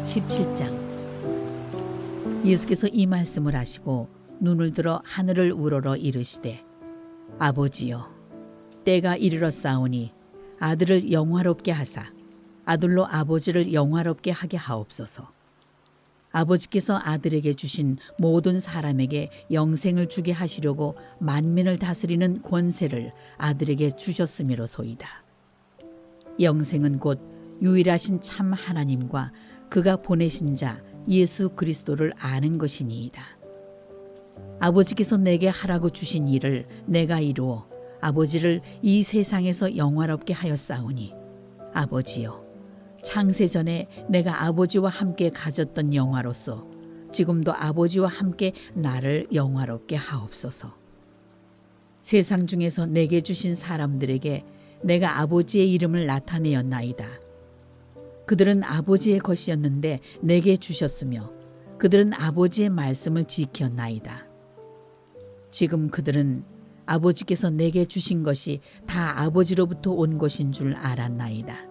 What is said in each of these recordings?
(17장) 예수께서 이 말씀을 하시고 눈을 들어 하늘을 우러러 이르시되 아버지여 때가 이르렀사오니 아들을 영화롭게 하사 아들로 아버지를 영화롭게 하게 하옵소서. 아버지께서 아들에게 주신 모든 사람에게 영생을 주게 하시려고 만민을 다스리는 권세를 아들에게 주셨음이로소이다. 영생은 곧 유일하신 참 하나님과 그가 보내신 자 예수 그리스도를 아는 것이니이다. 아버지께서 내게 하라고 주신 일을 내가 이루어 아버지를 이 세상에서 영화롭게 하였사오니 아버지여 창세 전에 내가 아버지와 함께 가졌던 영화로서 지금도 아버지와 함께 나를 영화롭게 하옵소서. 세상 중에서 내게 주신 사람들에게 내가 아버지의 이름을 나타내었나이다. 그들은 아버지의 것이었는데 내게 주셨으며 그들은 아버지의 말씀을 지켰나이다. 지금 그들은 아버지께서 내게 주신 것이 다 아버지로부터 온 것인 줄 알았나이다.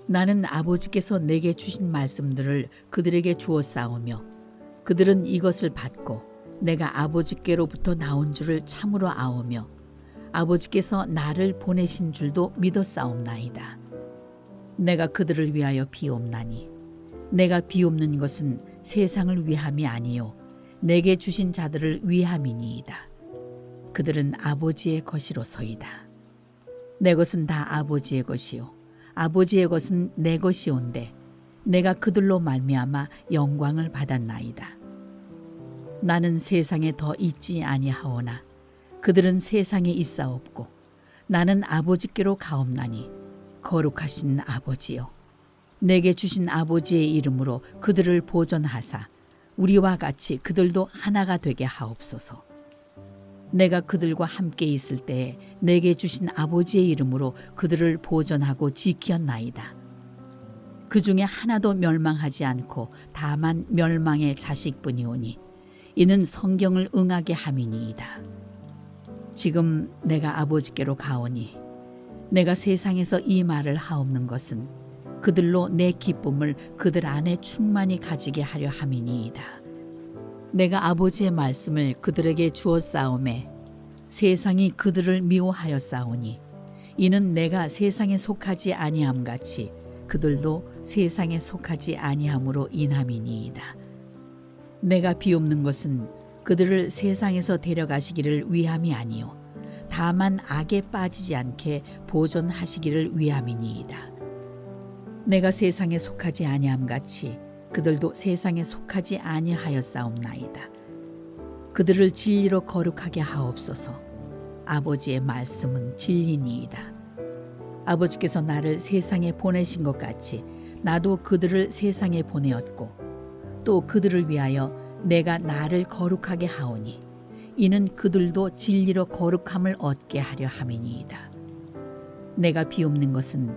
나는 아버지께서 내게 주신 말씀들을 그들에게 주었사오며 그들은 이것을 받고 내가 아버지께로부터 나온 줄을 참으로 아오며 아버지께서 나를 보내신 줄도 믿었사옵나이다. 내가 그들을 위하여 비옵나니 내가 비옵는 것은 세상을 위함이 아니요 내게 주신 자들을 위함이니이다. 그들은 아버지의 것이로소이다. 내 것은 다 아버지의 것이요 아버지의 것은 내 것이온데 내가 그들로 말미암아 영광을 받았나이다. 나는 세상에 더 있지 아니하오나 그들은 세상에 있사옵고 나는 아버지께로 가옵나니 거룩하신 아버지여 내게 주신 아버지의 이름으로 그들을 보존하사 우리와 같이 그들도 하나가 되게 하옵소서. 내가 그들과 함께 있을 때에 내게 주신 아버지의 이름으로 그들을 보존하고 지켰나이다. 그 중에 하나도 멸망하지 않고 다만 멸망의 자식뿐이오니 이는 성경을 응하게 함이니이다. 지금 내가 아버지께로 가오니 내가 세상에서 이 말을 하옵는 것은 그들로 내 기쁨을 그들 안에 충만히 가지게 하려 함이니이다. 내가 아버지의 말씀을 그들에게 주었사오매 세상이 그들을 미워하였사오니 이는 내가 세상에 속하지 아니함 같이 그들도 세상에 속하지 아니함으로 인함이니이다. 내가 비옵는 것은 그들을 세상에서 데려가시기를 위함이 아니요 다만 악에 빠지지 않게 보존하시기를 위함이니이다. 내가 세상에 속하지 아니함 같이 그들도 세상에 속하지 아니하였사옵나이다. 그들을 진리로 거룩하게 하옵소서. 아버지의 말씀은 진리니이다. 아버지께서 나를 세상에 보내신 것 같이 나도 그들을 세상에 보내었고 또 그들을 위하여 내가 나를 거룩하게 하오니 이는 그들도 진리로 거룩함을 얻게 하려 함이니이다. 내가 비옵는 것은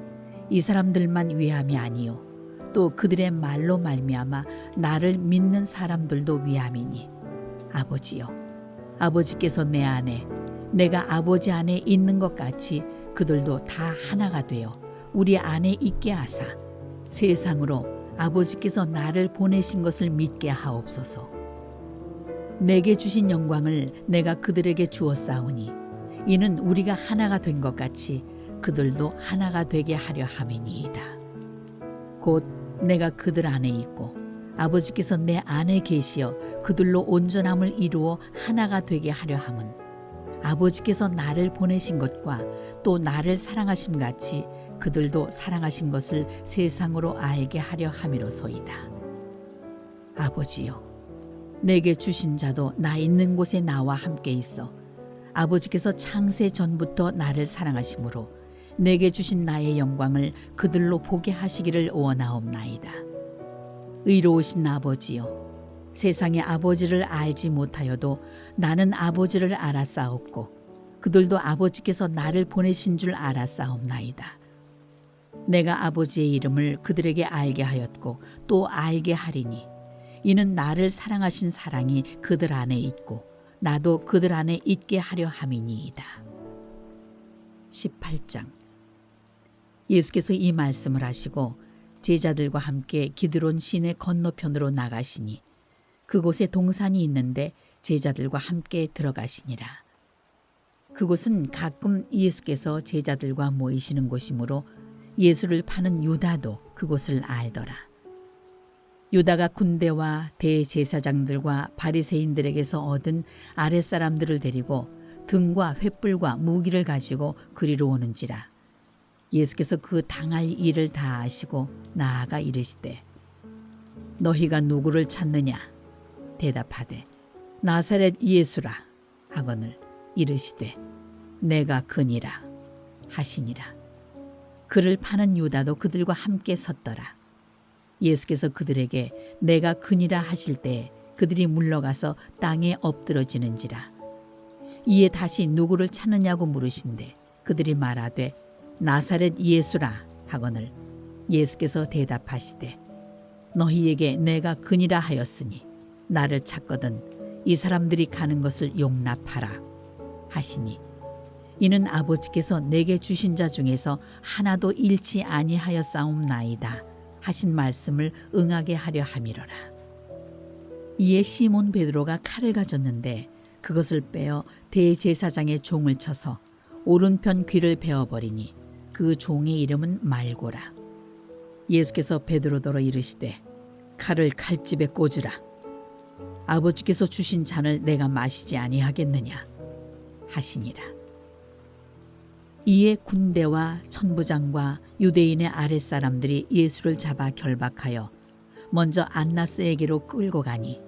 이 사람들만 위함이 아니요 또 그들의 말로 말미암아 나를 믿는 사람들도 위함이니 아버지여 아버지께서 내 안에 내가 아버지 안에 있는 것 같이 그들도 다 하나가 되어 우리 안에 있게 하사 세상으로 아버지께서 나를 보내신 것을 믿게 하옵소서. 내게 주신 영광을 내가 그들에게 주었사오니 이는 우리가 하나가 된 것 같이 그들도 하나가 되게 하려 함이니이다. 곧 내가 그들 안에 있고 아버지께서 내 안에 계시어 그들로 온전함을 이루어 하나가 되게 하려 함은 아버지께서 나를 보내신 것과 또 나를 사랑하심 같이 그들도 사랑하신 것을 세상으로 알게 하려 함이로소이다. 아버지여 내게 주신 자도 나 있는 곳에 나와 함께 있어 아버지께서 창세 전부터 나를 사랑하심으로 내게 주신 나의 영광을 그들로 보게 하시기를 원하옵나이다. 의로우신 아버지여 세상의 아버지를 알지 못하여도 나는 아버지를 알았사옵고 그들도 아버지께서 나를 보내신 줄 알았사옵나이다. 내가 아버지의 이름을 그들에게 알게 하였고 또 알게 하리니 이는 나를 사랑하신 사랑이 그들 안에 있고 나도 그들 안에 있게 하려 함이니이다. 18장. 예수께서 이 말씀을 하시고 제자들과 함께 기드론 시내 건너편으로 나가시니 그곳에 동산이 있는데 제자들과 함께 들어가시니라. 그곳은 가끔 예수께서 제자들과 모이시는 곳이므로 예수를 파는 유다도 그곳을 알더라. 유다가 군대와 대제사장들과 바리새인들에게서 얻은 아랫사람들을 데리고 등과 횃불과 무기를 가지고 그리로 오는지라. 예수께서 그 당할 일을 다 아시고 나아가 이르시되 너희가 누구를 찾느냐? 대답하되 나사렛 예수라 하거늘 이르시되 내가 그니라 하시니라. 그를 파는 유다도 그들과 함께 섰더라. 예수께서 그들에게 내가 그니라 하실 때 그들이 물러가서 땅에 엎드러지는지라. 이에 다시 누구를 찾느냐고 물으신대 그들이 말하되 나사렛 예수라 하거늘 예수께서 대답하시되 너희에게 내가 그니라 하였으니 나를 찾거든 이 사람들이 가는 것을 용납하라 하시니 이는 아버지께서 내게 주신 자 중에서 하나도 잃지 아니하였사옵나이다 하신 말씀을 응하게 하려 함이로라. 이에 시몬 베드로가 칼을 가졌는데 그것을 빼어 대제사장의 종을 쳐서 오른편 귀를 베어버리니 그 종의 이름은 말고라. 예수께서 베드로더러 이르시되 칼을 칼집에 꽂으라. 아버지께서 주신 잔을 내가 마시지 아니하겠느냐 하시니라. 이에 군대와 천부장과 유대인의 아랫사람들이 예수를 잡아 결박하여 먼저 안나스에게로 끌고 가니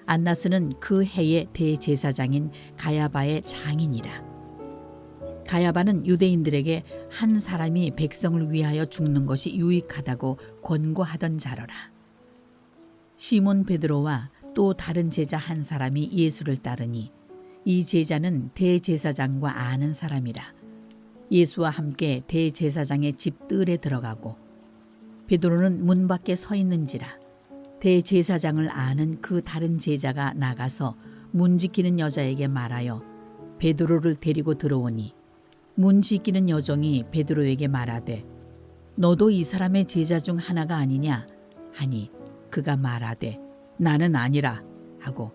안나스는 그 해의 대제사장인 가야바의 장인이라. 가야바는 유대인들에게 한 사람이 백성을 위하여 죽는 것이 유익하다고 권고하던 자로라. 시몬 베드로와 또 다른 제자 한 사람이 예수를 따르니 이 제자는 대제사장과 아는 사람이라. 예수와 함께 대제사장의 집 뜰에 들어가고 베드로는 문 밖에 서 있는지라. 대제사장을 아는 그 다른 제자가 나가서 문 지키는 여자에게 말하여 베드로를 데리고 들어오니 문 지키는 여종이 베드로에게 말하되 너도 이 사람의 제자 중 하나가 아니냐 하니 그가 말하되 나는 아니라 하고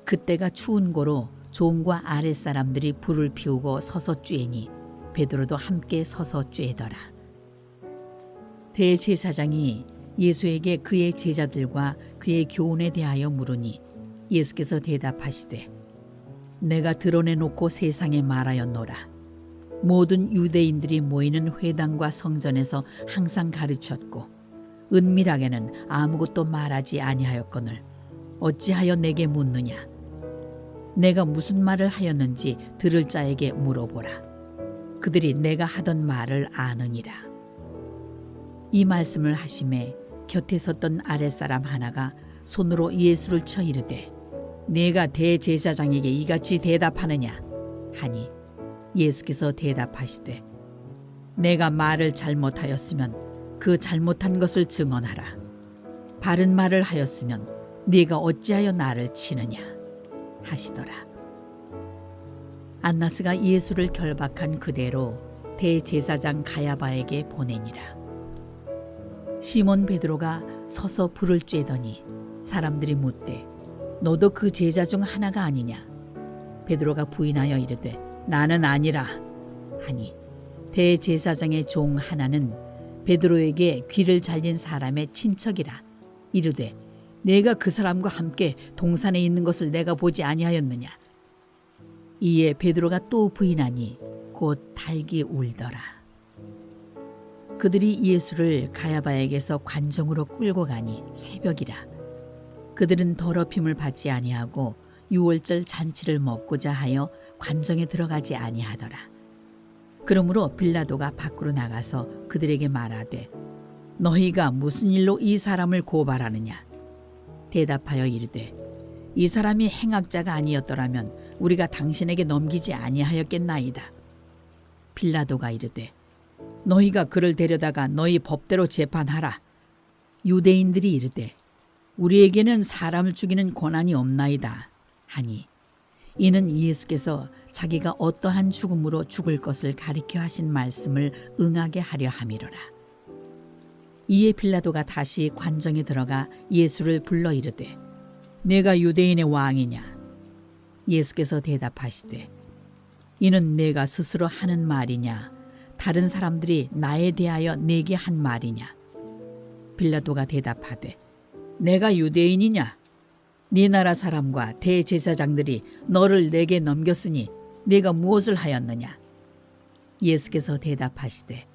그때가 추운 고로 종과 아랫사람들이 불을 피우고 서서 쬐니 베드로도 함께 서서 쬐더라. 대제사장이 예수에게 그의 제자들과 그의 교훈에 대하여 물으니 예수께서 대답하시되 내가 드러내놓고 세상에 말하였노라. 모든 유대인들이 모이는 회당과 성전에서 항상 가르쳤고 은밀하게는 아무것도 말하지 아니하였거늘 어찌하여 내게 묻느냐. 내가 무슨 말을 하였는지 들을 자에게 물어보라. 그들이 내가 하던 말을 아느니라. 이 말씀을 하심에 곁에 섰던 아랫사람 하나가 손으로 예수를 쳐 이르되 내가 대제사장에게 이같이 대답하느냐 하니 예수께서 대답하시되 내가 말을 잘못하였으면 그 잘못한 것을 증언하라. 바른 말을 하였으면 네가 어찌하여 나를 치느냐 하시더라. 안나스가 예수를 결박한 그대로 대제사장 가야바에게 보내니라. 시몬 베드로가 서서 불을 쬐더니 사람들이 묻되 너도 그 제자 중 하나가 아니냐. 베드로가 부인하여 이르되 나는 아니라 하니 대제사장의 종 하나는 베드로에게 귀를 잘린 사람의 친척이라. 이르되 내가 그 사람과 함께 동산에 있는 것을 내가 보지 아니하였느냐. 이에 베드로가 또 부인하니 곧 달기 울더라. 그들이 예수를 가야바에게서 관정으로 끌고 가니 새벽이라. 그들은 더럽힘을 받지 아니하고 유월절 잔치를 먹고자 하여 관정에 들어가지 아니하더라. 그러므로 빌라도가 밖으로 나가서 그들에게 말하되 너희가 무슨 일로 이 사람을 고발하느냐. 대답하여 이르되 이 사람이 행악자가 아니었더라면 우리가 당신에게 넘기지 아니하였겠나이다. 빌라도가 이르되 너희가 그를 데려다가 너희 법대로 재판하라. 유대인들이 이르되 우리에게는 사람을 죽이는 권한이 없나이다 하니 이는 예수께서 자기가 어떠한 죽음으로 죽을 것을 가리켜 하신 말씀을 응하게 하려 함이로라. 이에 빌라도가 다시 관정에 들어가 예수를 불러 이르되 내가 유대인의 왕이냐? 예수께서 대답하시되 이는 내가 스스로 하는 말이냐 다른 사람들이 나에 대하여 내게 한 말이냐? 빌라도가 대답하되 내가 유대인이냐? 네 나라 사람과 대제사장들이 너를 내게 넘겼으니 네가 무엇을 하였느냐? 예수께서 대답하시되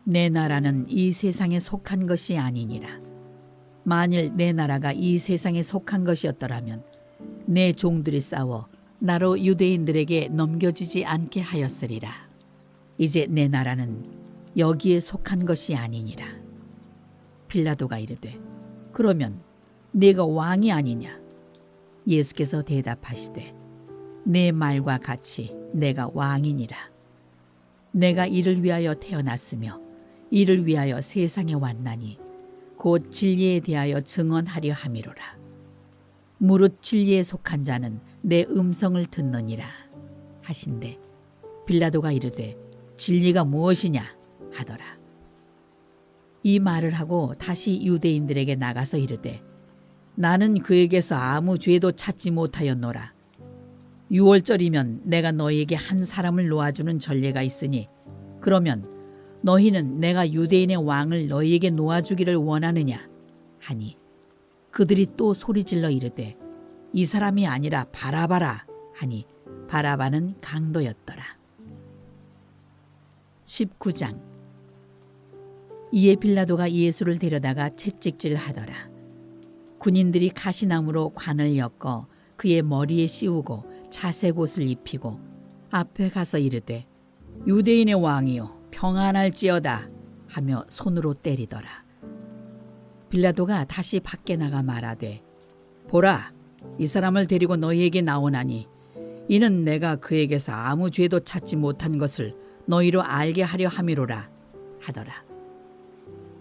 내 나라는 이 세상에 속한 것이 아니니라. 만일 내 나라가 이 세상에 속한 것이었더라면 내 종들이 싸워 나로 유대인들에게 넘겨지지 않게 하였으리라. 이제 내 나라는 여기에 속한 것이 아니니라. 빌라도가 이르되 그러면 네가 왕이 아니냐? 예수께서 대답하시되 내 말과 같이 내가 왕이니라. 내가 이를 위하여 태어났으며 이를 위하여 세상에 왔나니 곧 진리에 대하여 증언하려 함이로라. 무릇 진리에 속한 자는 내 음성을 듣느니라 하신대 빌라도가 이르되 진리가 무엇이냐 하더라. 이 말을 하고 다시 유대인들에게 나가서 이르되 나는 그에게서 아무 죄도 찾지 못하였노라. 6월절이면 내가 너희에게 한 사람을 놓아주는 전례가 있으니 그러면 너희는 내가 유대인의 왕을 너희에게 놓아주기를 원하느냐 하니 그들이 또 소리질러 이르되 이 사람이 아니라 바라바라 하니 바라바는 강도였더라. 19장. 이에 빌라도가 예수를 데려다가 채찍질하더라. 군인들이 가시나무로 관을 엮어 그의 머리에 씌우고 자색 옷을 입히고 앞에 가서 이르되 유대인의 왕이여 평안할지어다 하며 손으로 때리더라. 빌라도가 다시 밖에 나가 말하되 보라 이 사람을 데리고 너희에게 나오나니 이는 내가 그에게서 아무 죄도 찾지 못한 것을 너희로 알게 하려 함이로라 하더라.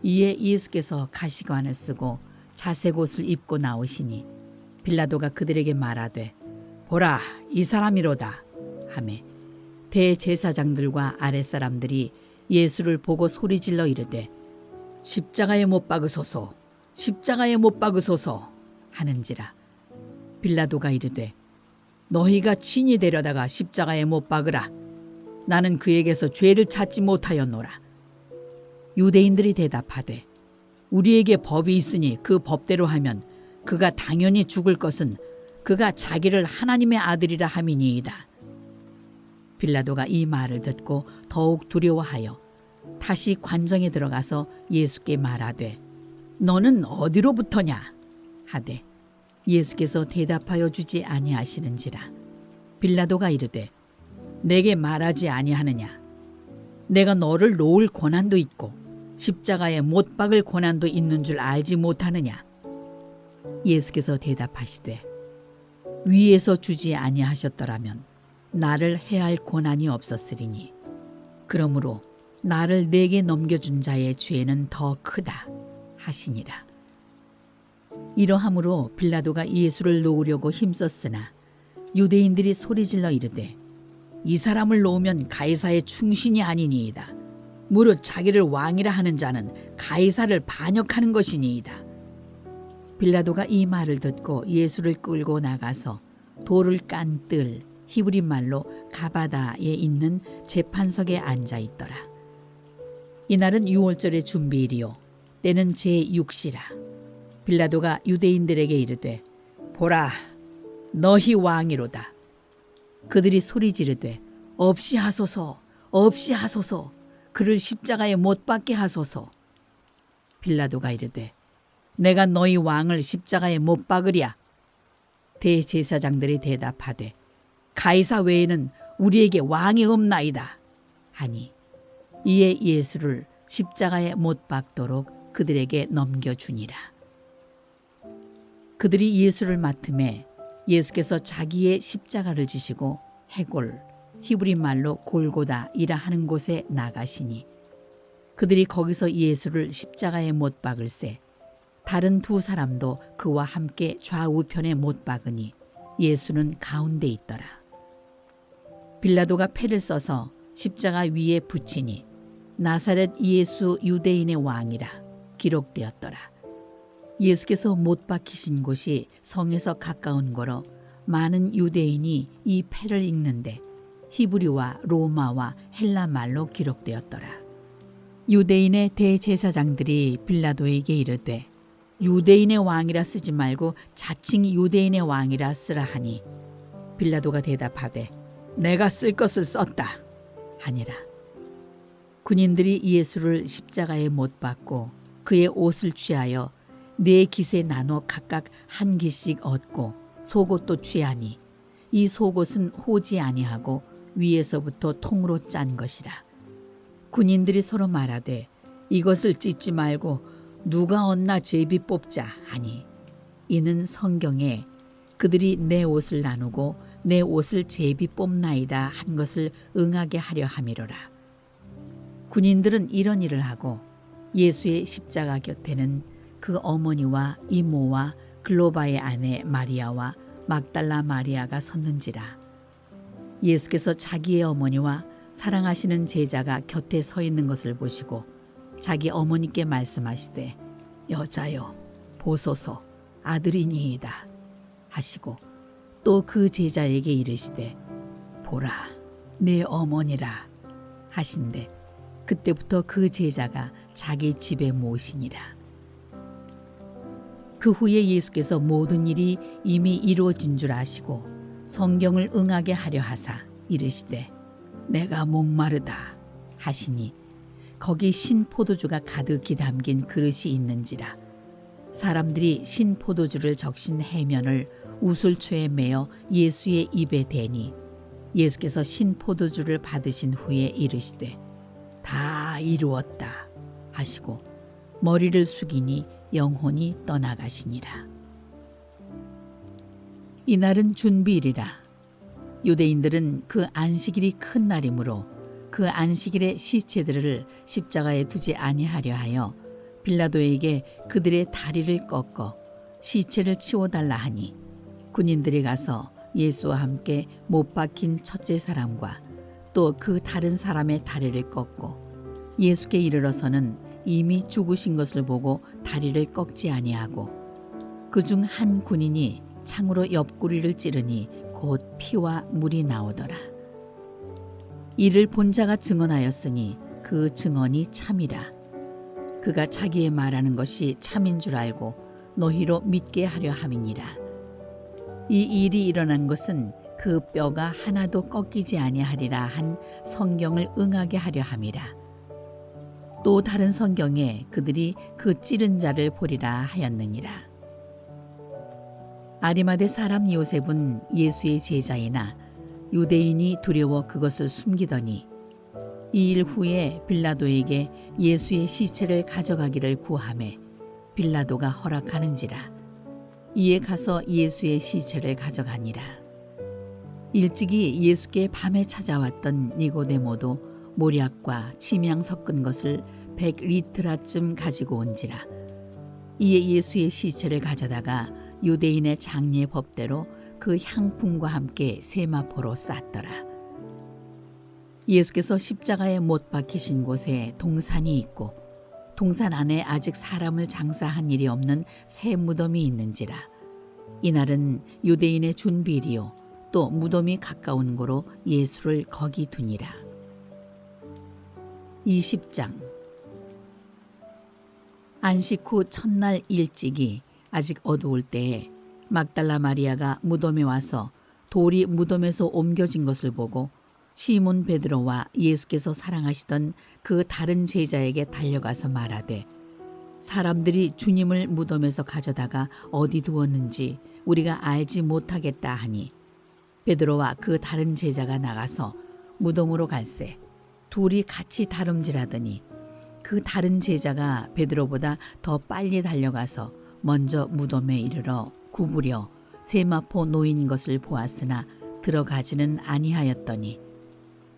이에 예수께서 가시관을 쓰고 자색 옷을 입고 나오시니 빌라도가 그들에게 말하되 보라 이 사람이로다 하매 대제사장들과 아랫사람들이 예수를 보고 소리질러 이르되 십자가에 못 박으소서 십자가에 못 박으소서 하는지라. 빌라도가 이르되 너희가 친히 데려다가 십자가에 못 박으라. 나는 그에게서 죄를 찾지 못하였노라. 유대인들이 대답하되 우리에게 법이 있으니 그 법대로 하면 그가 당연히 죽을 것은 그가 자기를 하나님의 아들이라 함이니이다. 빌라도가 이 말을 듣고 더욱 두려워하여 다시 관정에 들어가서 예수께 말하되 너는 어디로부터냐 하되 예수께서 대답하여 주지 아니하시는지라. 빌라도가 이르되 내게 말하지 아니하느냐? 내가 너를 놓을 권한도 있고 십자가에 못 박을 권한도 있는 줄 알지 못하느냐? 예수께서 대답하시되 위에서 주지 아니하셨더라면 나를 해할 권한이 없었으리니 그러므로 나를 내게 넘겨준 자의 죄는 더 크다 하시니라. 이러함으로 빌라도가 예수를 놓으려고 힘썼으나 유대인들이 소리질러 이르되 이 사람을 놓으면 가이사의 충신이 아니니이다. 무릇 자기를 왕이라 하는 자는 가이사를 반역하는 것이니이다. 빌라도가 이 말을 듣고 예수를 끌고 나가서 돌을 깐 뜰 히브리 말로 가바다에 있는 재판석에 앉아 있더라. 이날은 6월절의 준비일이요 때는 제6시라. 빌라도가 유대인들에게 이르되 보라 너희 왕이로다. 그들이 소리 지르되 없이 하소서 없이 하소서 그를 십자가에 못 박게 하소서. 빌라도가 이르되 내가 너희 왕을 십자가에 못 박으랴. 대제사장들이 대답하되 가이사 외에는 우리에게 왕이 없나이다 하니 이에 예수를 십자가에 못 박도록 그들에게 넘겨주니라. 그들이 예수를 맡음에 예수께서 자기의 십자가를 지시고 해골 히브리 말로 골고다이라 하는 곳에 나가시니 그들이 거기서 예수를 십자가에 못 박을세 다른 두 사람도 그와 함께 좌우편에 못 박으니 예수는 가운데 있더라. 빌라도가 패를 써서 십자가 위에 붙이니 나사렛 예수 유대인의 왕이라 기록되었더라. 예수께서 못 박히신 곳이 성에서 가까운 거로 많은 유대인이 이 패를 읽는데 히브리와 로마와 헬라 말로 기록되었더라. 유대인의 대제사장들이 빌라도에게 이르되 유대인의 왕이라 쓰지 말고 자칭 유대인의 왕이라 쓰라 하니 빌라도가 대답하되 내가 쓸 것을 썼다 하니라. 군인들이 예수를 십자가에 못 박고 그의 옷을 취하여 네 깃에 나눠 각각 한 깃씩 얻고 속옷도 취하니 이 속옷은 호지 아니하고 위에서부터 통으로 짠 것이라. 군인들이 서로 말하되 이것을 찢지 말고 누가 얻나 제비 뽑자 하니 이는 성경에 그들이 내 옷을 나누고 내 옷을 제비 뽑나이다 한 것을 응하게 하려 함이로라. 군인들은 이런 일을 하고 예수의 십자가 곁에는 그 어머니와 이모와 글로바의 아내 마리아와 막달라 마리아가 섰는지라. 예수께서 자기의 어머니와 사랑하시는 제자가 곁에 서 있는 것을 보시고 자기 어머니께 말씀하시되 여자여 보소서 아들이니이다 하시고 또 그 제자에게 이르시되 보라 내 어머니라 하신대 그때부터 그 제자가 자기 집에 모시니라. 그 후에 예수께서 모든 일이 이미 이루어진 줄 아시고 성경을 응하게 하려 하사 이르시되 내가 목마르다 하시니 거기 신포도주가 가득히 담긴 그릇이 있는지라. 사람들이 신포도주를 적신 해면을 우슬초에 매어 예수의 입에 대니 예수께서 신포도주를 받으신 후에 이르시되 다 이루었다 하시고 머리를 숙이니 영혼이 떠나가시니라. 이날은 준비일이라. 유대인들은 그 안식일이 큰 날이므로 그 안식일의 시체들을 십자가에 두지 아니하려 하여 빌라도에게 그들의 다리를 꺾어 시체를 치워달라 하니 군인들이 가서 예수와 함께 못 박힌 첫째 사람과 또 그 다른 사람의 다리를 꺾고 예수께 이르러서는 이미 죽으신 것을 보고 다리를 꺾지 아니하고 그중 한 군인이 창으로 옆구리를 찌르니 곧 피와 물이 나오더라. 이를 본 자가 증언하였으니 그 증언이 참이라. 그가 자기의 말하는 것이 참인 줄 알고 너희로 믿게 하려 함이니라. 이 일이 일어난 것은 그 뼈가 하나도 꺾이지 아니하리라 한 성경을 응하게 하려 함이라. 또 다른 성경에 그들이 그 찌른 자를 보리라 하였느니라. 아리마대 사람 요셉은 예수의 제자이나 유대인이 두려워 그것을 숨기더니 이 일 후에 빌라도에게 예수의 시체를 가져가기를 구하매 빌라도가 허락하는지라. 이에 가서 예수의 시체를 가져가니라. 일찍이 예수께 밤에 찾아왔던 니고데모도 모략과 침향 섞은 것을 100리트라쯤 가지고 온지라. 이에 예수의 시체를 가져다가 유대인의 장례 법대로 그 향품과 함께 세마포로 쌌더라. 예수께서 십자가에 못 박히신 곳에 동산이 있고 동산 안에 아직 사람을 장사한 일이 없는 새 무덤이 있는지라. 이날은 유대인의 준비일이요 또 무덤이 가까운 고로 예수를 거기 두니라. 20장. 안식 후 첫날 일찍이 아직 어두울 때에 막달라 마리아가 무덤에 와서 돌이 무덤에서 옮겨진 것을 보고 시몬 베드로와 예수께서 사랑하시던 그 다른 제자에게 달려가서 말하되 사람들이 주님을 무덤에서 가져다가 어디 두었는지 우리가 알지 못하겠다 하니 베드로와 그 다른 제자가 나가서 무덤으로 갈새 둘이 같이 다름질하더니 그 다른 제자가 베드로보다 더 빨리 달려가서 먼저 무덤에 이르러 구부려 세마포 놓인 것을 보았으나 들어가지는 아니하였더니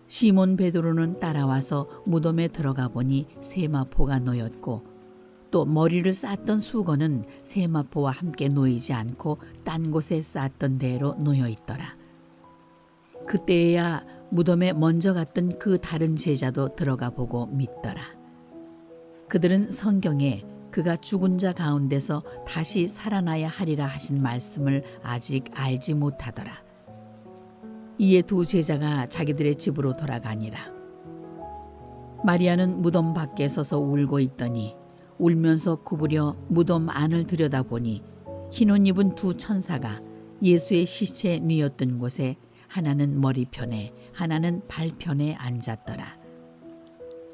시몬 베드로는 따라와서 무덤에 들어가 보니 세마포가 놓였고 또 머리를 쌌던 수건은 세마포와 함께 놓이지 않고 딴 곳에 쌌던 대로 놓여 있더라. 그때야 무덤에 먼저 갔던 그 다른 제자도 들어가 보고 믿더라. 그들은 성경에 그가 죽은 자 가운데서 다시 살아나야 하리라 하신 말씀을 아직 알지 못하더라. 이에 두 제자가 자기들의 집으로 돌아가니라. 마리아는 무덤 밖에 서서 울고 있더니 울면서 구부려 무덤 안을 들여다보니 흰 옷 입은 두 천사가 예수의 시체 뉘었던 곳에 하나는 머리편에 하나는 발편에 앉았더라.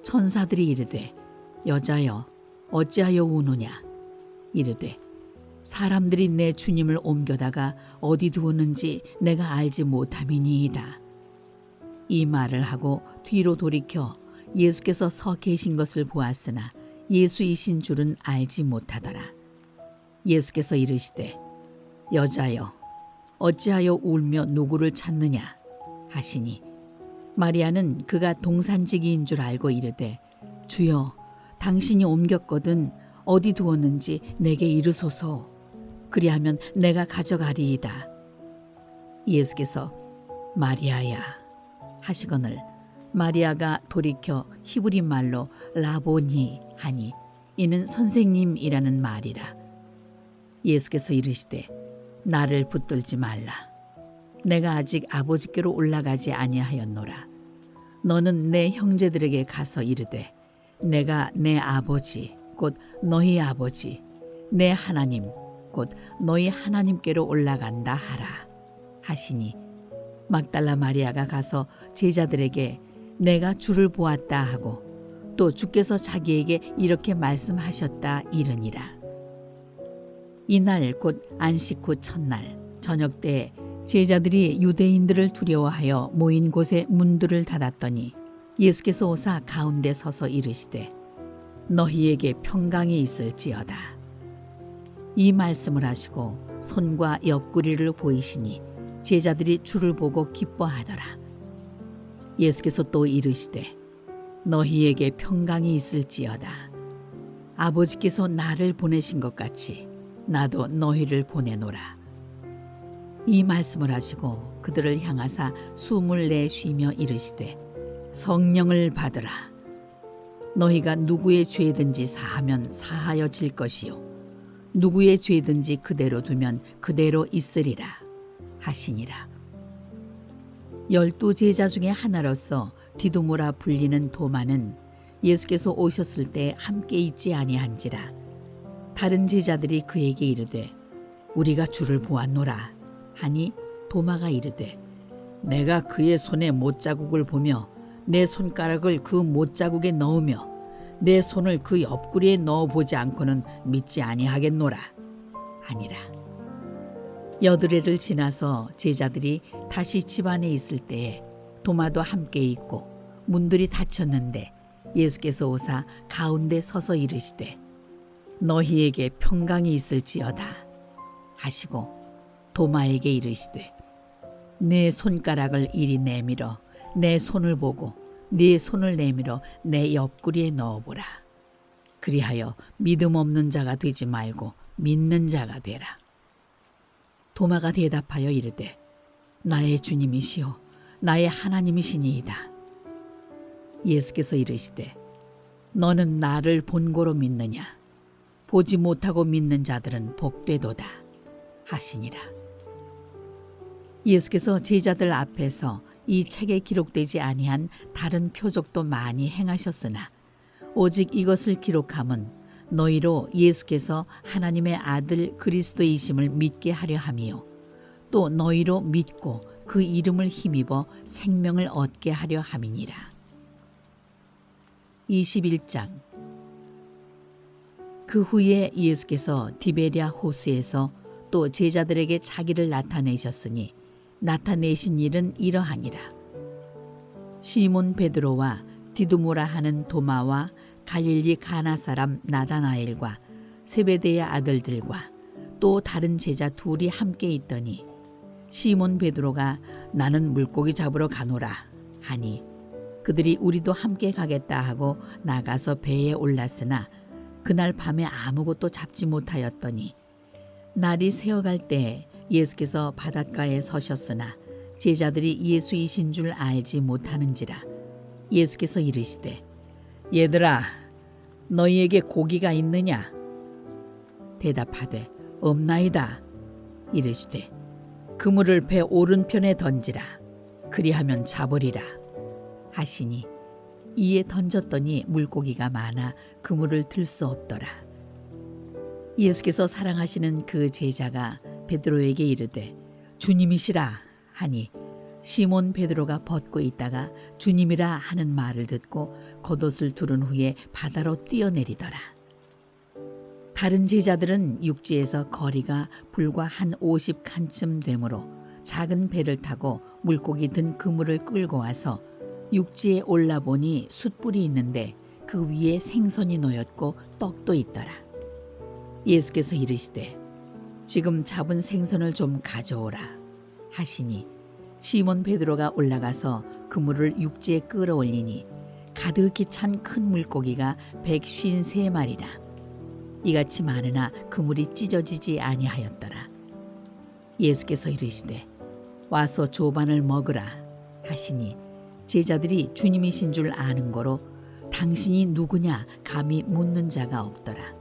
천사들이 이르되 여자여 어찌하여 우느냐 이르되 사람들이 내 주님을 옮겨다가 어디 두었는지 내가 알지 못함이니이다. 이 말을 하고 뒤로 돌이켜 예수께서 서 계신 것을 보았으나 예수이신 줄은 알지 못하더라. 예수께서 이르시되 여자여 어찌하여 울며 누구를 찾느냐 하시니 마리아는 그가 동산지기인 줄 알고 이르되 주여 당신이 옮겼거든 어디 두었는지 내게 이르소서. 그리하면 내가 가져가리이다. 예수께서 마리아야 하시거늘 마리아가 돌이켜 히브리 말로 라보니 하니 이는 선생님이라는 말이라. 예수께서 이르시되 나를 붙들지 말라. 내가 아직 아버지께로 올라가지 아니하였노라. 너는 내 형제들에게 가서 이르되 내가 내 아버지 곧 너희 아버지 내 하나님 곧 너희 하나님께로 올라간다 하라 하시니 막달라 마리아가 가서 제자들에게 내가 주를 보았다 하고 또 주께서 자기에게 이렇게 말씀하셨다 이르니라. 이날 곧 안식 후 첫날 저녁 때 제자들이 유대인들을 두려워하여 모인 곳에 문들을 닫았더니 예수께서 오사 가운데 서서 이르시되 너희에게 평강이 있을지어다. 이 말씀을 하시고 손과 옆구리를 보이시니 제자들이 주를 보고 기뻐하더라. 예수께서 또 이르시되 너희에게 평강이 있을지어다. 아버지께서 나를 보내신 것 같이 나도 너희를 보내노라. 이 말씀을 하시고 그들을 향하사 숨을 내쉬며 이르시되 성령을 받으라. 너희가 누구의 죄든지 사하면 사하여질 것이요 누구의 죄든지 그대로 두면 그대로 있으리라 하시니라. 12 제자 중에 하나로서 디두모라 불리는 도마는 예수께서 오셨을 때 함께 있지 아니한지라. 다른 제자들이 그에게 이르되 우리가 주를 보았노라 하니 도마가 이르되 내가 그의 손에 못자국을 보며 내 손가락을 그 못자국에 넣으며 내 손을 그 옆구리에 넣어보지 않고는 믿지 아니하겠노라 하니라. 여드레를 지나서 제자들이 다시 집 안에 있을 때에 도마도 함께 있고 문들이 닫혔는데 예수께서 오사 가운데 서서 이르시되 너희에게 평강이 있을지어다 하시고 도마에게 이르시되 내 손가락을 이리 내밀어 내 손을 보고 네 손을 내밀어 내 옆구리에 넣어보라. 그리하여 믿음 없는 자가 되지 말고 믿는 자가 되라. 도마가 대답하여 이르되 나의 주님이시요 나의 하나님이시니이다. 예수께서 이르시되 너는 나를 본고로 믿느냐? 보지 못하고 믿는 자들은 복되도다 하시니라. 예수께서 제자들 앞에서 이 책에 기록되지 아니한 다른 표적도 많이 행하셨으나 오직 이것을 기록함은 너희로 예수께서 하나님의 아들 그리스도이심을 믿게 하려 함이요 또 너희로 믿고 그 이름을 힘입어 생명을 얻게 하려 함이니라. 21장. 그 후에 예수께서 디베랴 호수에서 또 제자들에게 자기를 나타내셨으니 나타내신 일은 이러하니라. 시몬 베드로와 디두모라 하는 도마와 갈릴리 가나 사람 나다나엘과 세베대의 아들들과 또 다른 제자 둘이 함께 있더니 시몬 베드로가 나는 물고기 잡으러 가노라 하니 그들이 우리도 함께 가겠다 하고 나가서 배에 올랐으나 그날 밤에 아무것도 잡지 못하였더니 날이 새어갈 때 예수께서 바닷가에 서셨으나 제자들이 예수이신 줄 알지 못하는지라. 예수께서 이르시되 얘들아 너희에게 고기가 있느냐? 대답하되 없나이다. 이르시되 그물을 배 오른편에 던지라. 그리하면 잡으리라 하시니 이에 던졌더니 물고기가 많아 그물을 들 수 없더라. 예수께서 사랑하시는 그 제자가 베드로에게 이르되 주님이시라 하니 시몬 베드로가 벗고 있다가 주님이라 하는 말을 듣고 겉옷을 두른 후에 바다로 뛰어내리더라. 다른 제자들은 육지에서 거리가 불과 한 50칸쯤 되므로 작은 배를 타고 물고기 든 그물을 끌고 와서 육지에 올라보니 숯불이 있는데 그 위에 생선이 놓였고 떡도 있더라. 예수께서 이르시되 지금 잡은 생선을 좀 가져오라 하시니 시몬 베드로가 올라가서 그물을 육지에 끌어올리니 가득히 찬 큰 물고기가 153마리라. 이같이 많으나 그물이 찢어지지 아니하였더라. 예수께서 이르시되 와서 조반을 먹으라 하시니 제자들이 주님이신 줄 아는 거로 당신이 누구냐 감히 묻는 자가 없더라.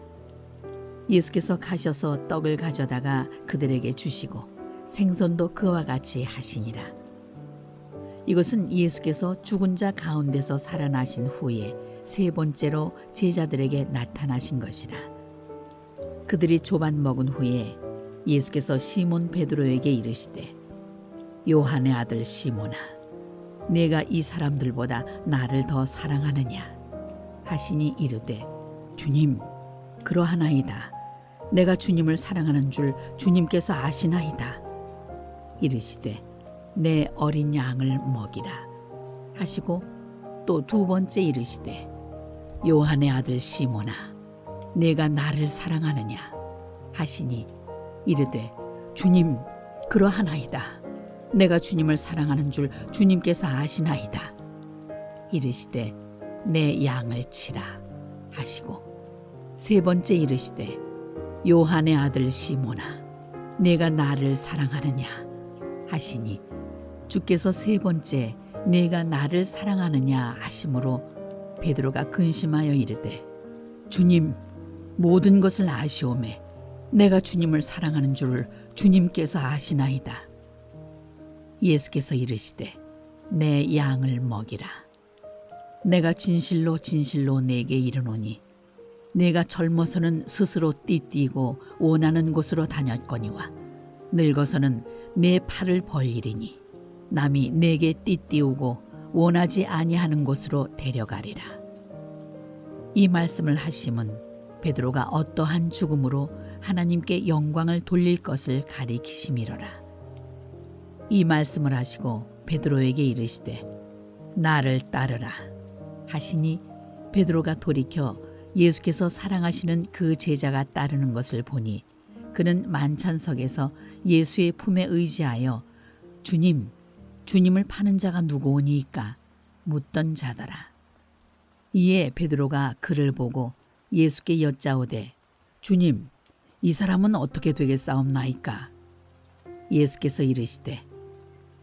예수께서 가셔서 떡을 가져다가 그들에게 주시고 생선도 그와 같이 하시니라. 이것은 예수께서 죽은 자 가운데서 살아나신 후에 세 번째로 제자들에게 나타나신 것이라. 그들이 조반 먹은 후에 예수께서 시몬 베드로에게 이르시되 요한의 아들 시몬아 내가 이 사람들보다 나를 더 사랑하느냐 하시니 이르되 주님 그러하나이다. 내가 주님을 사랑하는 줄 주님께서 아시나이다. 이르시되 내 어린 양을 먹이라 하시고 또 두 번째 이르시되 요한의 아들 시몬아 내가 나를 사랑하느냐 하시니 이르되 주님 그러하나이다. 내가 주님을 사랑하는 줄 주님께서 아시나이다. 이르시되 내 양을 치라 하시고 세 번째 이르시되 요한의 아들 시몬아 내가 나를 사랑하느냐 하시니 주께서 세 번째 내가 나를 사랑하느냐 하심으로 베드로가 근심하여 이르되 주님 모든 것을 아시오매 내가 주님을 사랑하는 줄을 주님께서 아시나이다. 예수께서 이르시되 내 양을 먹이라. 내가 진실로 진실로 내게 이르노니 내가 젊어서는 스스로 띠띠고 원하는 곳으로 다녔거니와 늙어서는 내 팔을 벌리리니 남이 내게 띠띠우고 원하지 아니하는 곳으로 데려가리라. 이 말씀을 하심은 베드로가 어떠한 죽음으로 하나님께 영광을 돌릴 것을 가리키심이로라. 이 말씀을 하시고 베드로에게 이르시되 나를 따르라 하시니 베드로가 돌이켜 예수께서 사랑하시는 그 제자가 따르는 것을 보니 그는 만찬석에서 예수의 품에 의지하여 주님을 파는 자가 누구오니이까 묻던 자더라. 이에 베드로가 그를 보고 예수께 여짜오되 주님 이 사람은 어떻게 되겠사옵나이까? 예수께서 이르시되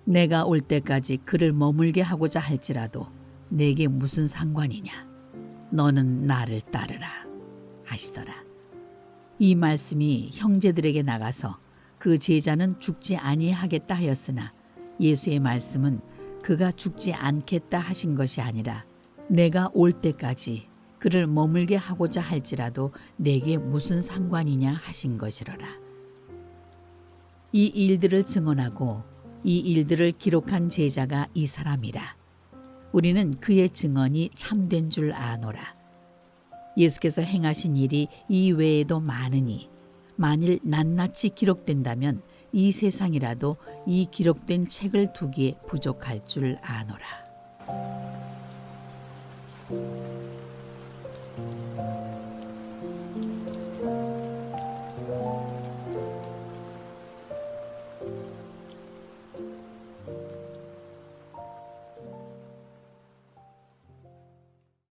내가 올 때까지 그를 머물게 하고자 할지라도 내게 무슨 상관이냐? 너는 나를 따르라 하시더라. 이 말씀이 형제들에게 나가서 그 제자는 죽지 아니하겠다 하였으나 예수의 말씀은 그가 죽지 않겠다 하신 것이 아니라 내가 올 때까지 그를 머물게 하고자 할지라도 내게 무슨 상관이냐 하신 것이로라. 이 일들을 증언하고 이 일들을 기록한 제자가 이 사람이라. 우리는 그의 증언이 참된 줄 아노라. 예수께서 행하신 일이 이 외에도 많으니 만일 낱낱이 기록된다면 이 세상이라도 이 기록된 책을 두기에 부족할 줄 아노라.